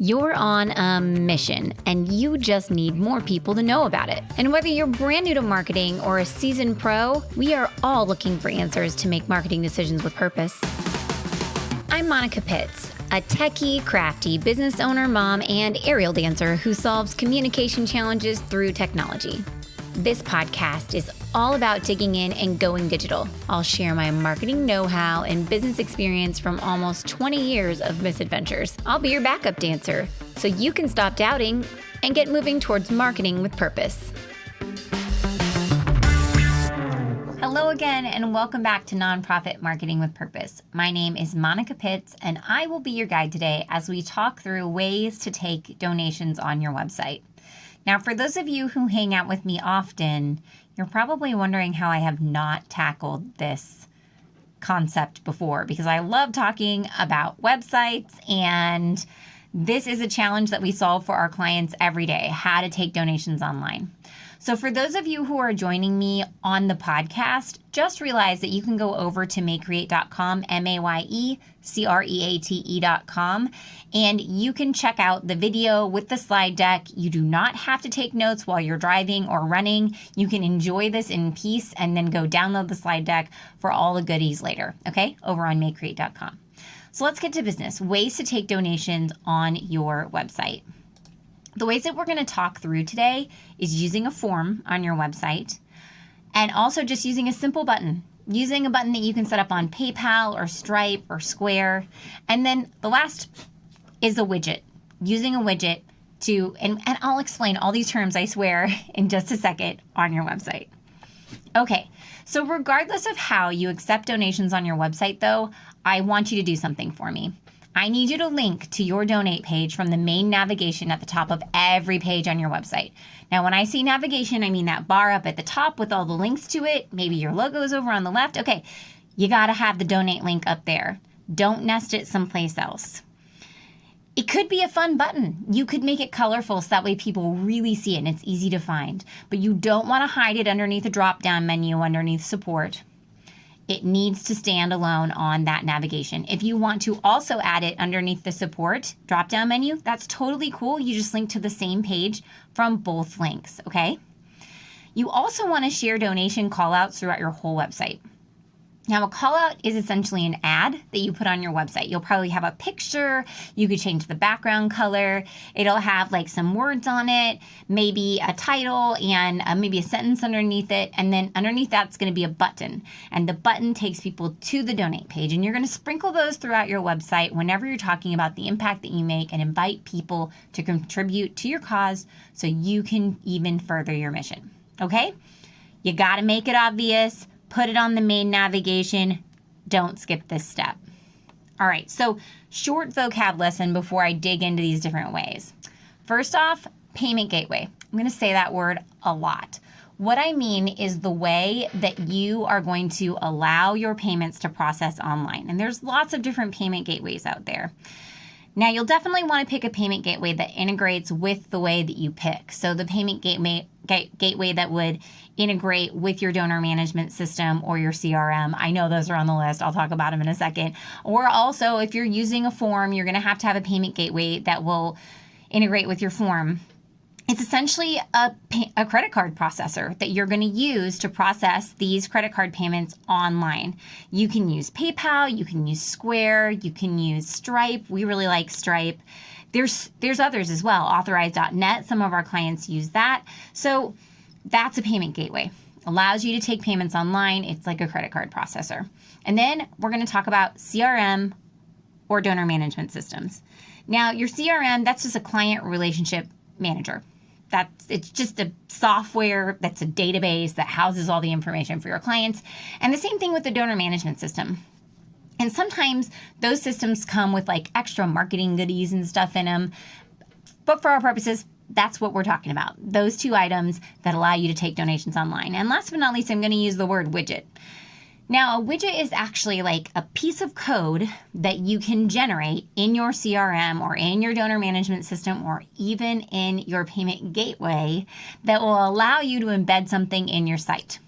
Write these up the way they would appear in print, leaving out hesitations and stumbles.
You're on a mission, and you just need more people to know about it. And whether you're brand new to marketing or a seasoned pro, we are all looking for answers to make marketing decisions with purpose. I'm Monica Pitts, a techie, crafty business owner, mom, and aerial dancer who solves communication challenges through technology. This podcast is all about digging in and going digital. I'll share my marketing know-how and business experience from almost 20 years of misadventures. I'll be your backup dancer, so you can stop doubting and get moving towards marketing with purpose. Hello again, and welcome back to Nonprofit Marketing with Purpose. My name is Monica Pitts, and I will be your guide today as we talk through ways to take donations on your website. Now, for those of you who hang out with me often, you're probably wondering how I have not tackled this concept before, because I love talking about websites, and this is a challenge that we solve for our clients every day, how to take donations online. So for those of you who are joining me on the podcast, just realize that you can go over to mayecreate.com, MAYECREATE.com, and you can check out the video with the slide deck. You do not have to take notes while you're driving or running. You can enjoy this in peace and then go download the slide deck for all the goodies later, okay, over on mayecreate.com. So let's get to business. Ways to take donations on your website. The ways that we're going to talk through today is using a form on your website and also just using a simple button, using a button that you can set up on PayPal or Stripe or Square. And then the last is a widget, using a widget to, and I'll explain all these terms, I swear, in just a second on your website. Okay, so regardless of how you accept donations on your website though, I want you to do something for me. I need you to link to your donate page from the main navigation at the top of every page on your website. Now, when I say navigation, I mean that bar up at the top with all the links to it. Maybe your logo is over on the left. Okay, you got to have the donate link up there. Don't nest it someplace else. It could be a fun button. You could make it colorful so that way people really see it and it's easy to find. But you don't want to hide it underneath a drop-down menu underneath support. It needs to stand alone on that navigation. If you want to also add it underneath the support drop-down menu, that's totally cool. You just link to the same page from both links, okay? You also want to share donation callouts throughout your whole website. Now, a callout is essentially an ad that you put on your website. You'll probably have a picture. You could change the background color. It'll have like some words on it, maybe a title and maybe a sentence underneath it. And then underneath that's going to be a button. And the button takes people to the donate page. And you're going to sprinkle those throughout your website whenever you're talking about the impact that you make and invite people to contribute to your cause so you can even further your mission. Okay? You got to make it obvious. Put it on the main navigation. Don't skip this step. All right, so short vocab lesson before I dig into these different ways. First off, payment gateway. I'm going to say that word a lot. What I mean is the way that you are going to allow your payments to process online. And there's lots of different payment gateways out there. Now, you'll definitely want to pick a payment gateway that integrates with the way that you pick. So the payment gateway that would integrate with your donor management system or your CRM. I know those are on the list. I'll talk about them in a second. Or also, if you're using a form, you're going to have a payment gateway that will integrate with your form. It's essentially a credit card processor that you're going to use to process these credit card payments online. You can use PayPal, you can use Square, you can use Stripe. We really like Stripe. There's others as well, authorize.net. Some of our clients use that. So that's a payment gateway. Allows you to take payments online. It's like a credit card processor. And then we're going to talk about CRM or donor management systems. Now, your CRM, that's just a client relationship manager. It's just a software that's a database that houses all the information for your clients. And the same thing with the donor management system. And sometimes those systems come with like extra marketing goodies and stuff in them. But for our purposes, that's what we're talking about. Those two items that allow you to take donations online. And last but not least, I'm going to use the word widget. Now, a widget is actually like a piece of code that you can generate in your CRM or in your donor management system or even in your payment gateway that will allow you to embed something in your site.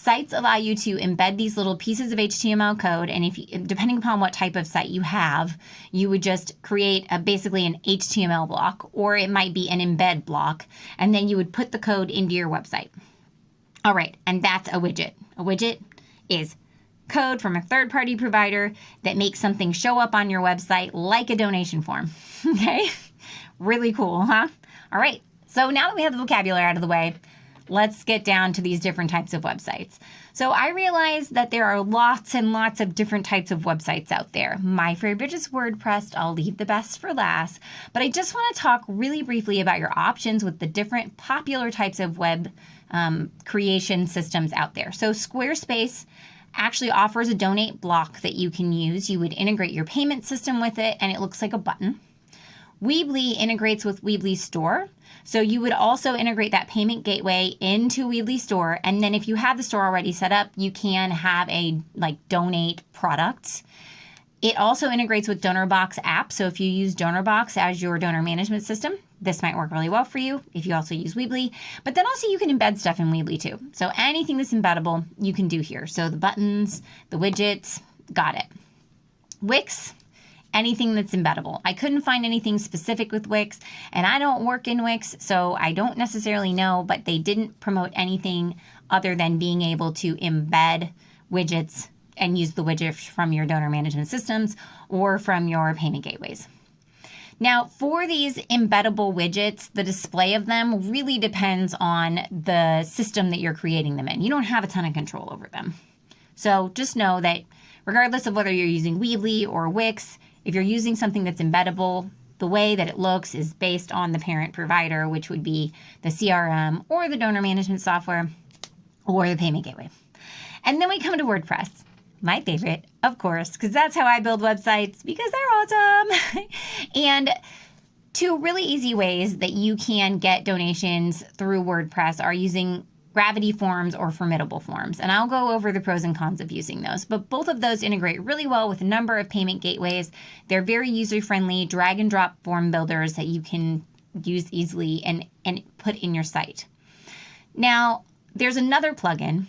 Sites allow you to embed these little pieces of HTML code, and if you, depending upon what type of site you have, you would just create basically an HTML block, or it might be an embed block, and then you would put the code into your website. All right, and that's a widget. A widget is code from a third-party provider that makes something show up on your website like a donation form. Okay? Really cool, huh? All right, so now that we have the vocabulary out of the way, let's get down to these different types of websites. So I realized that there are lots and lots of different types of websites out there. My favorite is WordPress. I'll leave the best for last. But I just want to talk really briefly about your options with the different popular types of web creation systems out there. So Squarespace actually offers a donate block that you can use. You would integrate your payment system with it, and it looks like a button. Weebly integrates with Weebly Store. So you would also integrate that payment gateway into Weebly Store. And then if you have the store already set up, you can have a donate products. It also integrates with DonorBox app. So if you use DonorBox as your donor management system, this might work really well for you if you also use Weebly. But then also you can embed stuff in Weebly too. So anything that's embeddable, you can do here. So the buttons, the widgets, got it. Wix, anything that's embeddable. I couldn't find anything specific with Wix, and I don't work in Wix, so I don't necessarily know, but they didn't promote anything other than being able to embed widgets and use the widgets from your donor management systems or from your payment gateways. Now, for these embeddable widgets, the display of them really depends on the system that you're creating them in. You don't have a ton of control over them. So just know that regardless of whether you're using Weebly or Wix, if you're using something that's embeddable, the way that it looks is based on the parent provider, which would be the CRM or the donor management software or the payment gateway. And then we come to WordPress. My favorite, of course, because that's how I build websites, because they're awesome. And two really easy ways that you can get donations through WordPress are using Gravity Forms or Formidable Forms. And I'll go over the pros and cons of using those. But both of those integrate really well with a number of payment gateways. They're very user-friendly, drag and drop form builders that you can use easily and put in your site. Now, there's another plugin.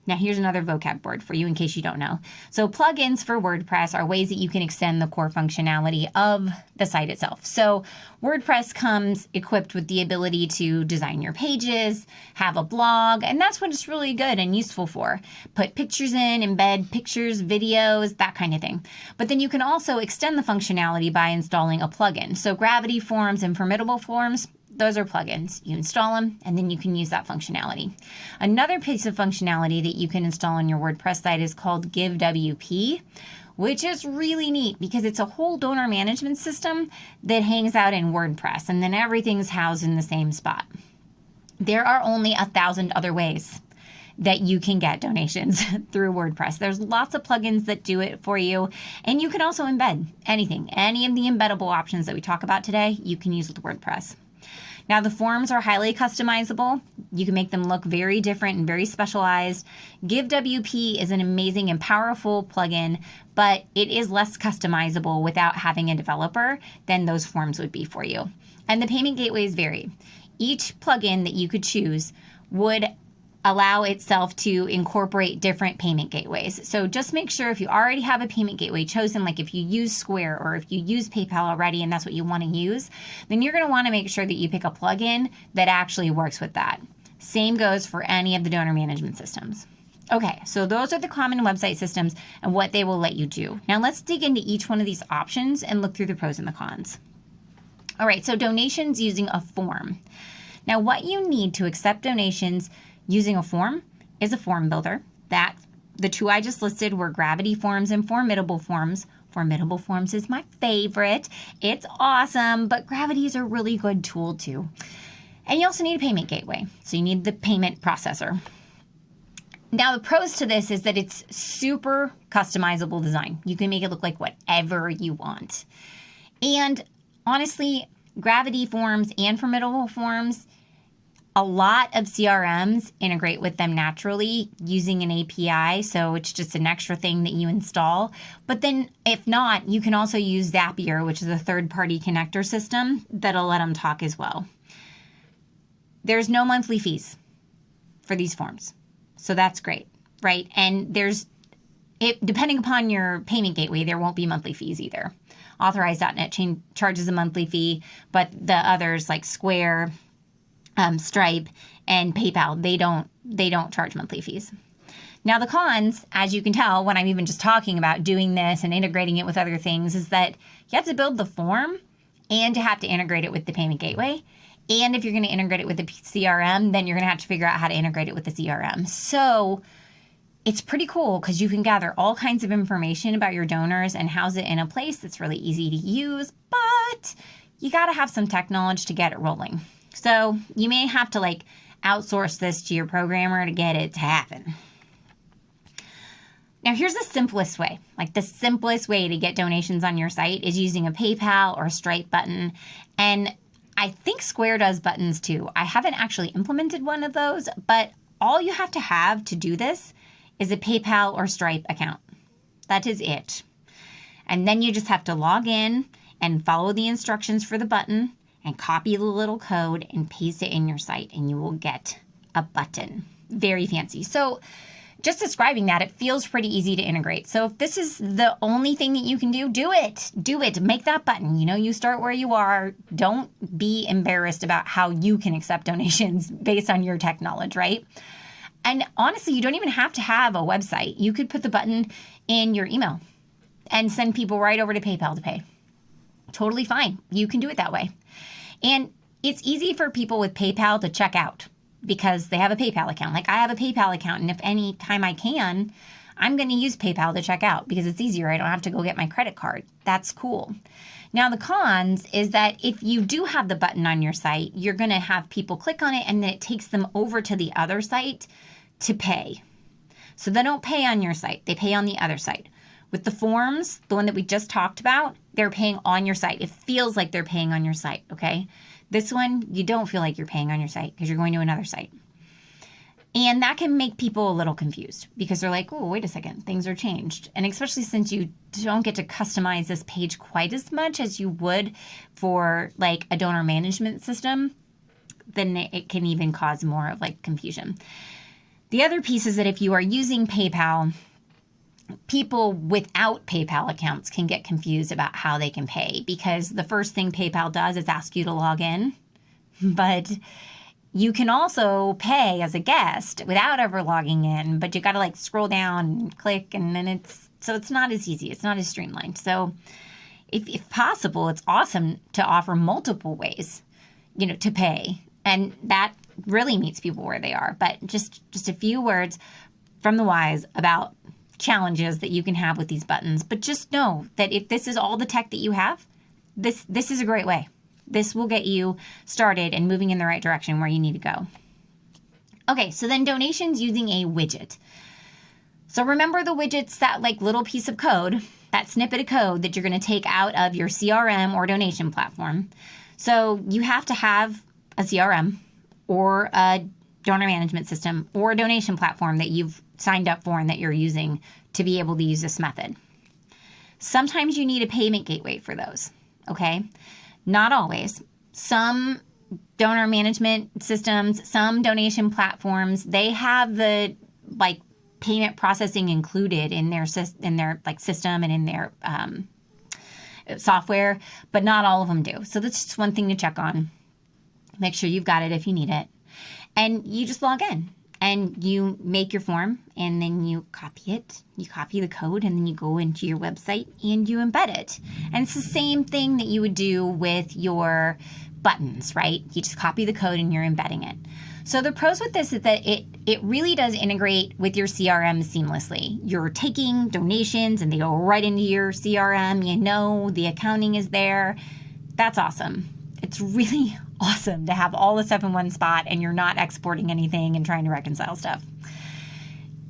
Now, here's another vocab word for you in case you don't know. So plugins for WordPress are ways that you can extend the core functionality of the site itself. So WordPress comes equipped with the ability to design your pages, have a blog, and that's what it's really good and useful for. Put pictures in, embed pictures, videos, that kind of thing. But then you can also extend the functionality by installing a plugin. So Gravity Forms and Formidable Forms, those are plugins. You install them, and then you can use that functionality. Another piece of functionality that you can install on your WordPress site is called GiveWP, which is really neat because it's a whole donor management system that hangs out in WordPress, and then everything's housed in the same spot. There are only 1,000 other ways that you can get donations through WordPress. There's lots of plugins that do it for you, and you can also embed anything. Any of the embeddable options that we talk about today, you can use with WordPress. Now, the forms are highly customizable. You can make them look very different and very specialized. GiveWP is an amazing and powerful plugin, but it is less customizable without having a developer than those forms would be for you. And the payment gateways vary. Each plugin that you could choose would allow itself to incorporate different payment gateways. So just make sure if you already have a payment gateway chosen, like if you use Square or if you use PayPal already and that's what you want to use, then you're going to want to make sure that you pick a plugin that actually works with that. Same goes for any of the donor management systems. Okay, so those are the common website systems and what they will let you do. Now let's dig into each one of these options and look through the pros and the cons. All right, so donations using a form. Now what you need to accept donations using a form is a form builder. That the two I just listed were Gravity Forms and Formidable Forms. Formidable Forms is my favorite. It's awesome, but Gravity is a really good tool too. And you also need a payment gateway. So you need the payment processor. Now the pros to this is that it's super customizable design. You can make it look like whatever you want. And honestly, Gravity Forms and Formidable Forms, a lot of CRMs integrate with them naturally using an API, so it's just an extra thing that you install. But then if not, you can also use Zapier, which is a third-party connector system that'll let them talk as well. There's no monthly fees for these forms. So that's great, right? And depending upon your payment gateway, there won't be monthly fees either. Authorize.net charges a monthly fee, but the others like Square, Stripe, and PayPal, they don't charge monthly fees. Now the cons, as you can tell when I'm even just talking about doing this and integrating it with other things, is that you have to build the form and you have to integrate it with the payment gateway. And if you're going to integrate it with the CRM, then you're going to have to figure out how to integrate it with the CRM. So it's pretty cool because you can gather all kinds of information about your donors and house it in a place that's really easy to use, but you got to have some tech knowledge to get it rolling. So you may have to like outsource this to your programmer to get it to happen. Now here's the simplest way. Like the simplest way to get donations on your site is using a PayPal or a Stripe button. And I think Square does buttons too. I haven't actually implemented one of those, but all you have to do this is a PayPal or Stripe account. That is it. And then you just have to log in and follow the instructions for the button and copy the little code and paste it in your site and you will get a button. Very fancy. So just describing that, it feels pretty easy to integrate. So if this is the only thing that you can do, do it. Do it. Make that button. You start where you are. Don't be embarrassed about how you can accept donations based on your tech knowledge, right? And honestly, you don't even have to have a website. You could put the button in your email and send people right over to PayPal to pay. Totally fine. You can do it that way. And it's easy for people with PayPal to check out, because they have a PayPal account. Like I have a PayPal account, and if any time I can, I'm going to use PayPal to check out because it's easier. I don't have to go get my credit card. That's cool. Now the cons is that if you do have the button on your site, you're going to have people click on it and then it takes them over to the other site to pay. So they don't pay on your site. They pay on the other site. With the forms, the one that we just talked about, they're paying on your site. It feels like they're paying on your site, okay? This one, you don't feel like you're paying on your site because you're going to another site. And that can make people a little confused because they're like, oh, wait a second, things are changed. And especially since you don't get to customize this page quite as much as you would for like a donor management system, then it can even cause more of like confusion. The other piece is that if you are using PayPal, people without PayPal accounts can get confused about how they can pay because the first thing PayPal does is ask you to log in. But you can also pay as a guest without ever logging in, but you got to like scroll down and click, and then it's not as easy. It's not as streamlined. So if possible, it's awesome to offer multiple ways, to pay. And that really meets people where they are. But just a few words from the wise about challenges that you can have with these buttons. But just know that if this is all the tech that you have, this is a great way. This will get you started and moving in the right direction where you need to go. Okay, so then donations using a widget. So remember the widgets, that like little piece of code, that snippet of code that you're going to take out of your CRM or donation platform. So you have to have a CRM or a donor management system or a donation platform that you've signed up for and that you're using to be able to use this method. Sometimes you need a payment gateway for those, okay? Not always. Some donor management systems, some donation platforms, they have the like payment processing included in their like system and in their software, but not all of them do. So that's just one thing to check on. Make sure you've got it if you need it. And you just log in and you make your form and then you copy it. You copy the code and then you go into your website and you embed it. And it's the same thing that you would do with your buttons, right? You just copy the code and you're embedding it. So the pros with this is that it really does integrate with your CRM seamlessly. You're taking donations and they go right into your CRM. The accounting is there. That's awesome. It's really awesome to have all the stuff in one spot and you're not exporting anything and trying to reconcile stuff.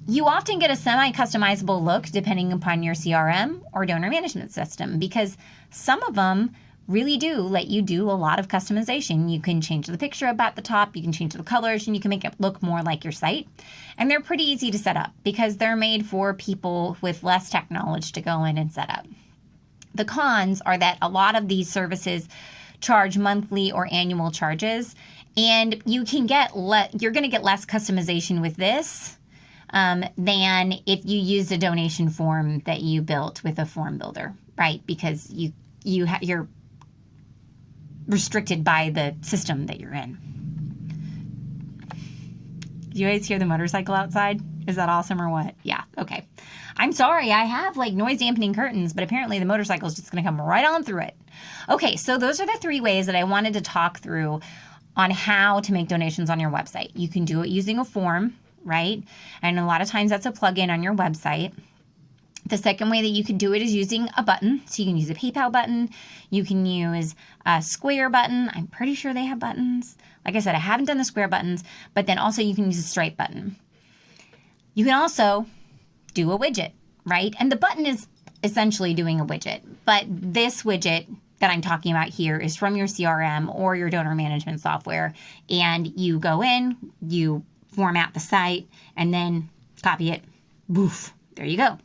You often get a semi-customizable look depending upon your CRM or donor management system because some of them really do let you do a lot of customization. You can change the picture up at the top, you can change the colors, and you can make it look more like your site. And they're pretty easy to set up because they're made for people with less tech knowledge to go in and set up. The cons are that a lot of these services charge monthly or annual charges, and you can get you're going to get less customization with this than if you used a donation form that you built with a form builder, right? Because you're restricted by the system that you're in. Do you guys hear the motorcycle outside? Is that awesome or what? Yeah, okay. I'm sorry, I have like noise dampening curtains, but apparently the motorcycle is just gonna come right on through it. Okay, so those are the 3 ways that I wanted to talk through on how to make donations on your website. You can do it using a form, right? And a lot of times that's a plugin on your website. The second way that you can do it is using a button. So you can use a PayPal button. You can use a Square button. I'm pretty sure they have buttons. Like I said, I haven't done the Square buttons, but then also you can use a Stripe button. You can also do a widget, right? And the button is essentially doing a widget, but this widget that I'm talking about here is from your CRM or your donor management software. And you go in, you format the site, and then copy it. Woof, there you go.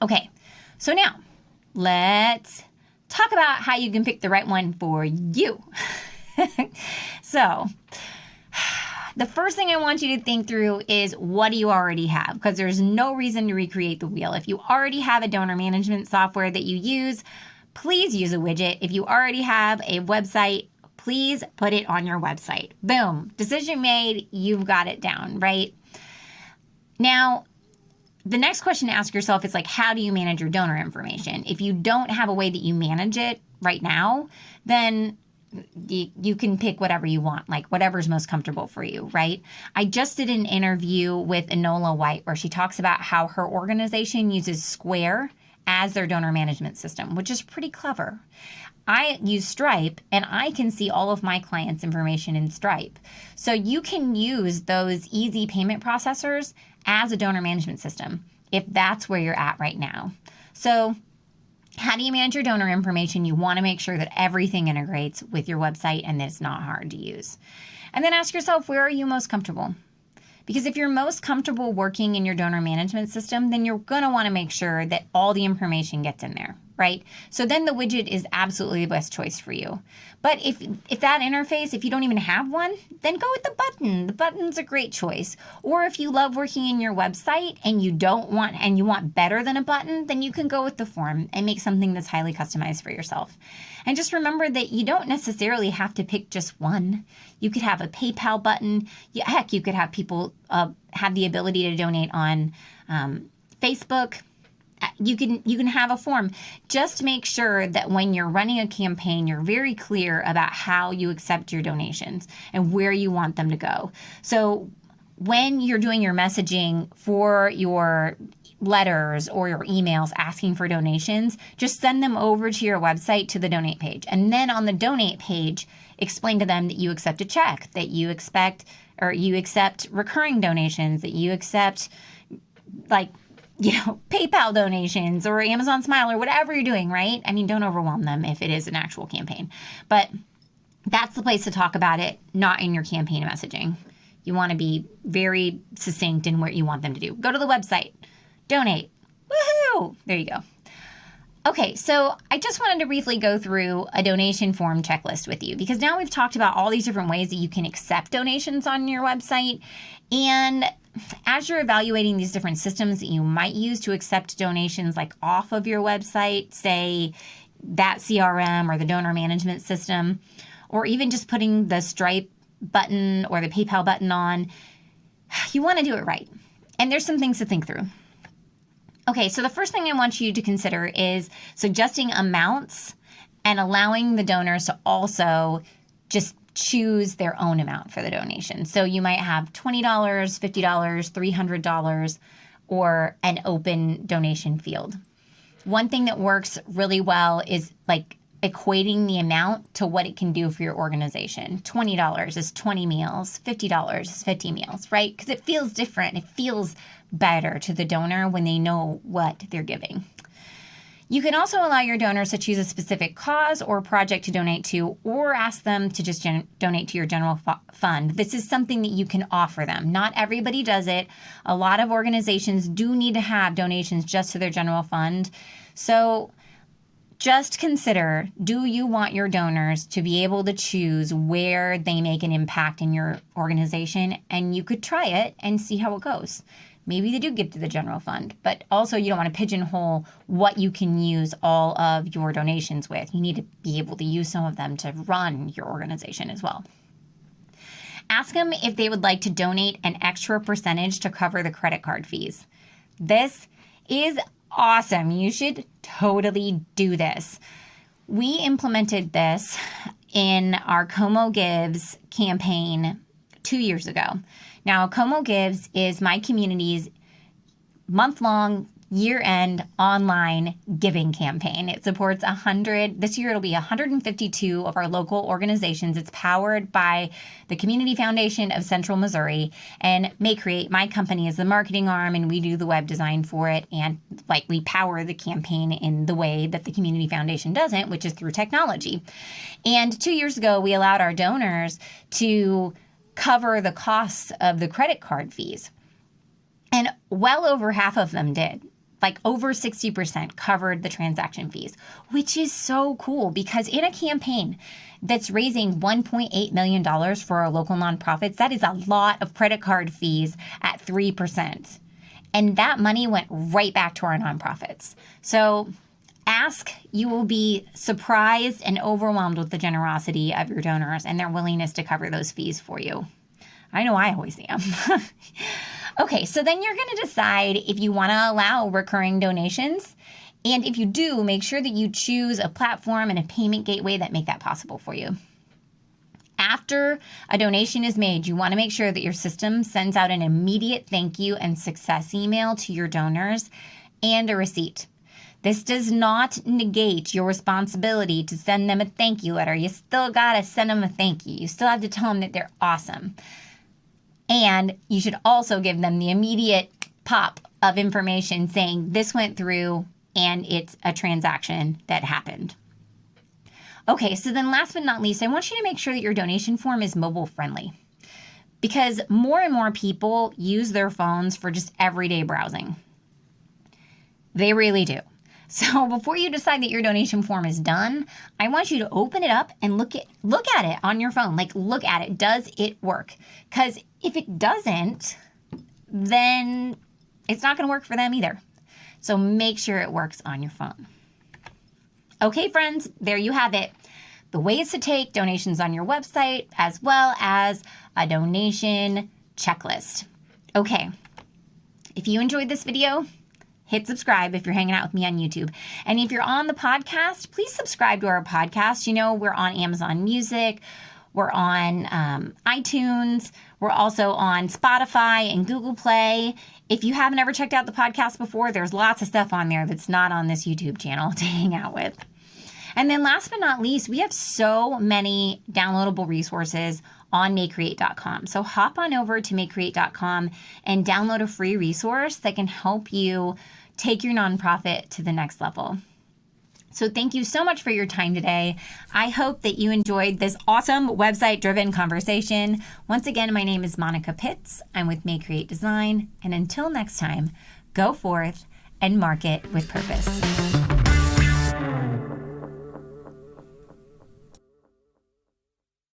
Okay, so now let's talk about how you can pick the right one for you. So the first thing I want you to think through is, what do you already have? Because there's no reason to recreate the wheel. If you already have a donor management software that you use, please use a widget. If you already have a website, please put it on your website. Boom, decision made, you've got it down, right? Now, the next question to ask yourself is like, how do you manage your donor information? If you don't have a way that you manage it right now, then you can pick whatever you want, like whatever's most comfortable for you, right? I just did an interview with Enola White where she talks about how her organization uses Square as their donor management system, which is pretty clever. I use Stripe and I can see all of my clients' information in Stripe. So you can use those easy payment processors as a donor management system if that's where you're at right now. So how do you manage your donor information? You want to make sure that everything integrates with your website and that it's not hard to use. And then ask yourself, where are you most comfortable? Because if you're most comfortable working in your donor management system, then you're going to want to make sure that all the information gets in there, right? So then the widget is absolutely the best choice for you. But if that interface, if you don't even have one, then go with the button. The button's a great choice. Or if you love working in your website and you want better than a button, then you can go with the form and make something that's highly customized for yourself. And just remember that you don't necessarily have to pick just one. You could have a PayPal button. Heck, you could have people have the ability to donate on Facebook. You can have a form. Just make sure that when you're running a campaign, you're very clear about how you accept your donations and where you want them to go. So when you're doing your messaging for your letters or your emails asking for donations, just send them over to your website to the donate page. And then on the donate page, explain to them that you accept a check, that you accept recurring donations, that you accept PayPal donations or Amazon Smile or whatever you're doing, right? I mean, don't overwhelm them if it is an actual campaign. But that's the place to talk about it, not in your campaign messaging. You want to be very succinct in what you want them to do. Go to the website, donate. Woohoo! There you go. Okay, so I just wanted to briefly go through a donation form checklist with you because now we've talked about all these different ways that you can accept donations on your website. And as you're evaluating these different systems that you might use to accept donations like off of your website, say that CRM or the donor management system, or even just putting the Stripe button or the PayPal button on, you want to do it right. And there's some things to think through. Okay, so the first thing I want you to consider is suggesting amounts and allowing the donors to also just choose their own amount for the donation. So you might have $20, $50, $300, or an open donation field. One thing that works really well is like equating the amount to what it can do for your organization. $20 is 20 meals, $50 is 50 meals, right? Because it feels different. It feels better to the donor when they know what they're giving. You can also allow your donors to choose a specific cause or project to donate to, or ask them to just donate to your general fund. This is something that you can offer them. Not everybody does it. A lot of organizations do need to have donations just to their general fund. So just consider, do you want your donors to be able to choose where they make an impact in your organization? And you could try it and see how it goes. maybe they do give to the general fund, but also you don't want to pigeonhole what you can use all of your donations with. You need to be able to use some of them to run your organization as well. Ask them if they would like to donate an extra percentage to cover the credit card fees. This is awesome. You should totally do this. We implemented this in our Como Gives campaign 2 years ago. Now, Como Gives is my community's month-long, year-end online giving campaign. It supports 100, this year it'll be 152 of our local organizations. It's powered by the Community Foundation of Central Missouri, and May Create, my company, is the marketing arm, and we do the web design for it, and we power the campaign in the way that the Community Foundation doesn't, which is through technology. And 2 years ago, we allowed our donors to cover the costs of the credit card fees. And well over half of them did. Over 60% covered the transaction fees, which is so cool because in a campaign that's raising $1.8 million for our local nonprofits, that is a lot of credit card fees at 3%. And that money went right back to our nonprofits. So ask, you will be surprised and overwhelmed with the generosity of your donors and their willingness to cover those fees for you. I know I always am. Okay, so then you're going to decide if you want to allow recurring donations. And if you do, make sure that you choose a platform and a payment gateway that make that possible for you. After a donation is made, you want to make sure that your system sends out an immediate thank you and success email to your donors and a receipt. This does not negate your responsibility to send them a thank you letter. You still got to send them a thank you. You still have to tell them that they're awesome. And you should also give them the immediate pop of information saying this went through and it's a transaction that happened. Okay, so then last but not least, I want you to make sure that your donation form is mobile friendly because more and more people use their phones for just everyday browsing. They really do. So before you decide that your donation form is done, I want you to open it up and look at it on your phone. Look at it. Does it work? Because if it doesn't, then it's not going to work for them either. So make sure it works on your phone. Okay, friends, there you have it. The ways to take donations on your website as well as a donation checklist. Okay, if you enjoyed this video, hit subscribe if you're hanging out with me on YouTube. And if you're on the podcast, please subscribe to our podcast. You know, we're on Amazon Music. We're on iTunes. We're also on Spotify and Google Play. If you haven't ever checked out the podcast before, there's lots of stuff on there that's not on this YouTube channel to hang out with. And then last but not least, we have so many downloadable resources on maycreate.com. So hop on over to maycreate.com and download a free resource that can help you take your nonprofit to the next level. So thank you so much for your time today. I hope that you enjoyed this awesome website-driven conversation. Once again, my name is Monica Pitts. I'm with May Create Design. And until next time, go forth and market with purpose.